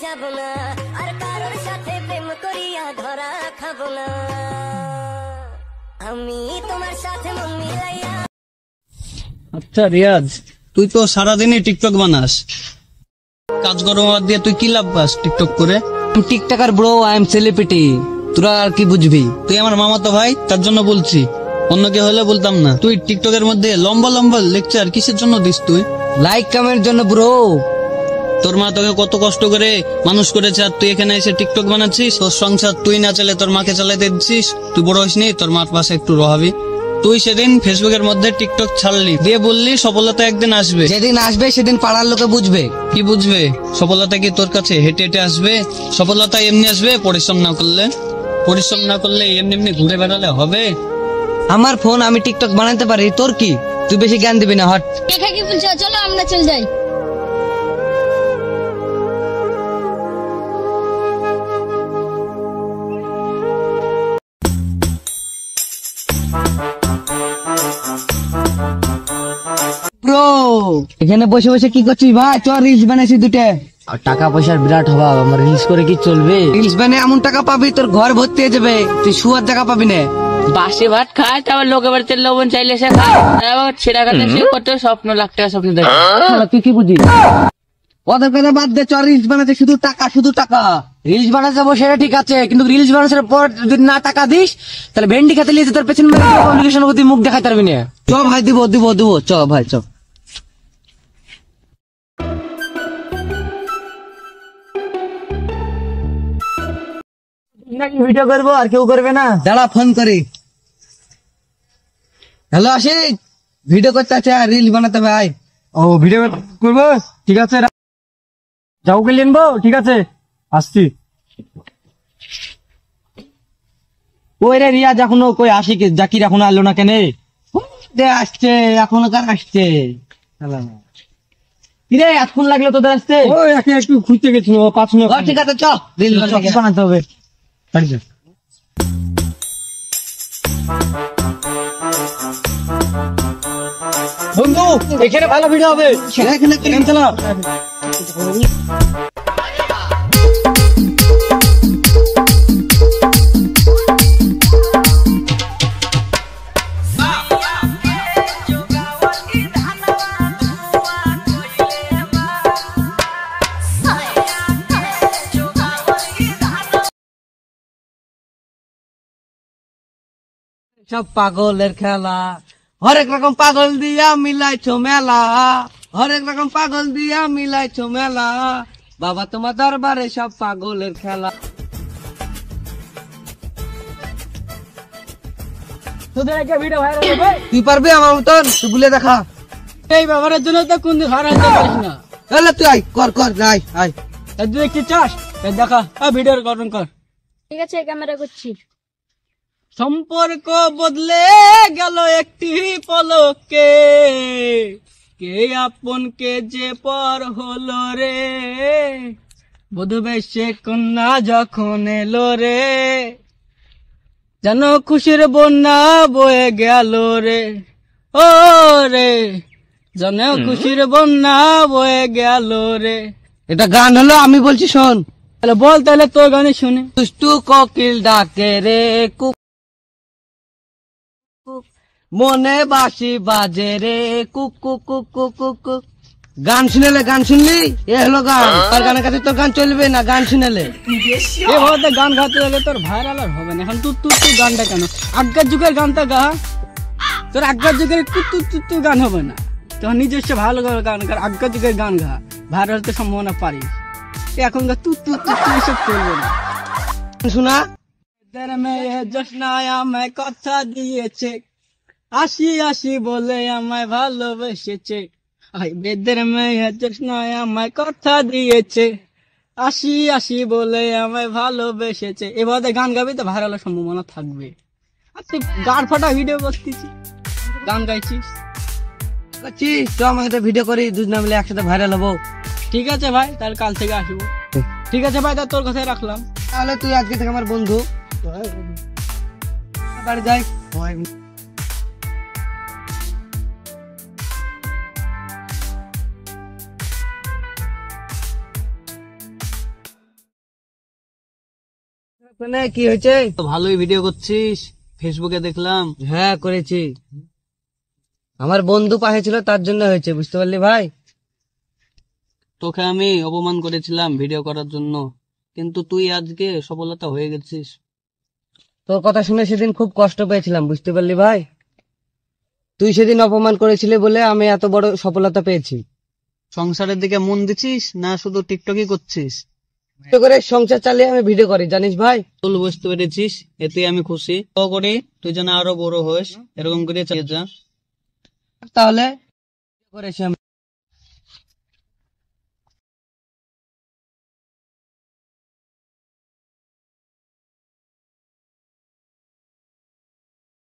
যাব না, আর কারোর সাথে প্রেম করিয়া ধরা খাব না, আমি তোমার সাথে মন মিলাইয়া। আচ্ছা রিয়াজ, তুই তো সারাদিনই টিকটক বানাস, কাজকর্ম বাদ দিয়ে তুই কি লাভ পাস টিকটক করে? TikToker bro, I am celebrity, তোরা আর কি বুঝবি? তুই আমার মামাতো ভাই, তার জন্য বলছি, অন্য কেউ হলে বলতাম না। তুই টিকটকের মধ্যে লম্বা লম্বা লেকচার কিসের জন্য দিস তুই? লাইক কামের জন্য ব্রো। তোর মা তোকে কত কষ্ট করে মানুষ করেছে, আর তুই এখানে এসে টিকটক বানাচ্ছিস? তোর সংসার তুই না চালে তোর মাকে চালাতে দিচ্ছিস। তুই বড় হইসনি, তোর মার পাশে একটু রহাবি। তুই সেদিন ফেসবুকের মধ্যে টিকটক ছাড়লি, দিয়ে বললি সফলতা একদিন আসবে। যেদিন আসবে সেদিন পাড়ার লোকে বুঝবে। কি বুঝবে? সফলতা কি তোর কাছে হেঁটে হেঁটে আসবে? সফলতা এমনি আসবে পরিশ্রম না করলে। পরিশ্রম না করলে এমনি এমনি ঘুরে বেড়ালে হবে? আমার ফোন, আমি টিকটক বানাতে পারি, তোর কি? তুই বেশি জ্ঞান দিবি না, হট। দেখা কি বলছো, চলো আমরা চল যাই। ব্রো, এখানে বসে বসে কি করছিস ভাই? চল রিলস বানাইছি দুটো। টাকা পয়সার বিরাট অভাব, আমার রিলস করে কি চলবে? রিলস বানিয়ে এমন টাকা পাবি তোর ঘর ভর্তি হয়ে যাবে, তুই শুয়ার টাকা পাবি না। বাসি ভাত খায়, তারপর লোকের বাড়িতে লবণ চাইলে সে খায়, আবার ছেড়া খাতে সে করতে স্বপ্ন, লাখ টাকা স্বপ্ন দেখে। তুই কি বুঝিস? ওদের কথা বাদ দে, চল রিলস বানাতে, শুধু টাকা শুধু টাকা। রিলস বানাতে যাবো সেটা ঠিক আছে, কিন্তু রিলস বানানোর পর যদি না টাকা দিস তাহলে ভেন্ডি খেতে নিয়ে তোর পেছনে পাবলিকেশন প্রতি মুখ দেখাতে পারবি না। চ ভাই, দিব দিব দিব, চ ভাই চ। ভিডিও করবো আর কেউ করবে না, দাঁড়া ফোন করি। হ্যালো আশিক, ভিডিও করতে আছে, রিলস বানাতে ভাই। ও ভিডিও করবো, ঠিক আছে, যাও কে নিবো, ঠিক আছে আসছি। ওই রে রিয়াজ এখনো কই? আশিক জাকির এখনো আলো না কেন? আসছে এখনো, কার আসছে? কিরে এতক্ষণ লাগলো তোদের আসতে? ওই একটু খুঁজতে গেছিল, 5 মিনিট। ঠিক আছে, চল রিলস বানাতে হবে। বন্ধু এখানে ভালো ভিডিও হবে, এখানে চলো। সব পাগলের খেলা, হরেক রকম পাগল দিয়া মিলাইছো মেলা, হরেক রকম পাগল দিয়া মিলাইছো মেলা, বাবা তোমার দরবারে সব পাগলের খেলা। তোদের একটা ভিডিও ভাইরাল হবে, তুই পারবি আমার মতন? তুই বলে দেখা। এই ব্যাপারের জন্য তো কোন দিন ভাইরাল হতে পারিস না। তাহলে তুই আয়, কর কর, আয় আয়। তুই কি চাস? দেখা ভিডিওর গঠন কর। ঠিক আছে, ক্যামেরা করছি। সম্পর্ক বদলে গেল একটি পলকে, কে আপন কে যে পর হলো রে, বধূবে সে কন্যা যখন এলো রে, যেন খুশির বন্যা বয়ে গেল রে, ও রে, যেন খুশির বন্যা বয়ে গেল রে। এটা গান হলো, আমি বলছি শোন। তাহলে বল, তাহলে তোর গানে শুনে। দুষ্টু কোকিল ডাকে রে কুক, মনে বাঁশি বাজে রে cook cook cook cook cook cook. গান শুনেলে, গান শুনলি, এ হলো গান। আর গানের কাছে তোর গান চলবে না, গান শুনেলে। এভাবে গান গাতে গেলে তোর ভাইরাল আর হবে না। এখন তুই গানটা কেন? আগের যুগের গানটা গা, তোর আগের যুগের তুই গান হবে না। তোর নিজস্ব ভালো গান গান, আগের যুগের গান গা, ভাইরাল হতে সম্ভাবনা পারিস। এখনকার তুই এসব চলবে না। শোনা, জোসনায় আমায় কথা দিয়েছে, আসি আসি বলে আমায় ভালোবেসেছে। বেদের মেয়ে জোসনায় আমায় কথা দিয়েছে, আসি আসি বলে আমায় ভালোবেসেছে। এভাবে গান গাবি তো ভাইরাল হওয়ার সম্ভাবনা থাকবে। আর তুই গান ফাটা ভিডিও করতেছিস, গান গাইছিস। তো আমাকে ভিডিও করি, দুজনে মিলে একসাথে ভাইরাল হবো। ঠিক আছে ভাই, তাহলে কাল থেকে আসবো। ঠিক আছে ভাই, তোর কথাই রাখলাম। তাহলে তুই আজকে থেকে আমার বন্ধু, বাড়ি যাই। মানে কি হয়েছে? তো ভালোই ভিডিও করছিস, ফেসবুকে দেখলাম। হ্যাঁ করেছি, আমার বন্ধু পাশে ছিল তার জন্য হয়েছে, বুঝতে পারলি ভাই? তোকে আমি অপমান করেছিলাম ভিডিও করার জন্য, কিন্তু তুই আজকে সফলতা হয়ে গেছিস। তোর কথা শুনে সেদিন খুব কষ্ট পেয়েছিলাম, বুঝতে পারলি ভাই? তুই সেদিন অপমান করেছিলি বলে আমি এত বড় সফলতা পেয়েছি। সংসারের দিকে মন দিছিস না শুধু টিকটকই করছিস? ভিডিও করে সংসার চালিয়ে আমি ভিডিও করি, জানিস ভাই? তুই বুঝতে পেরেছিস, এতে আমি খুশি। তো করি তুই যেন আরো বড় হোস, এরকম করে চালিয়ে যা। তাহলে করেছি আমি।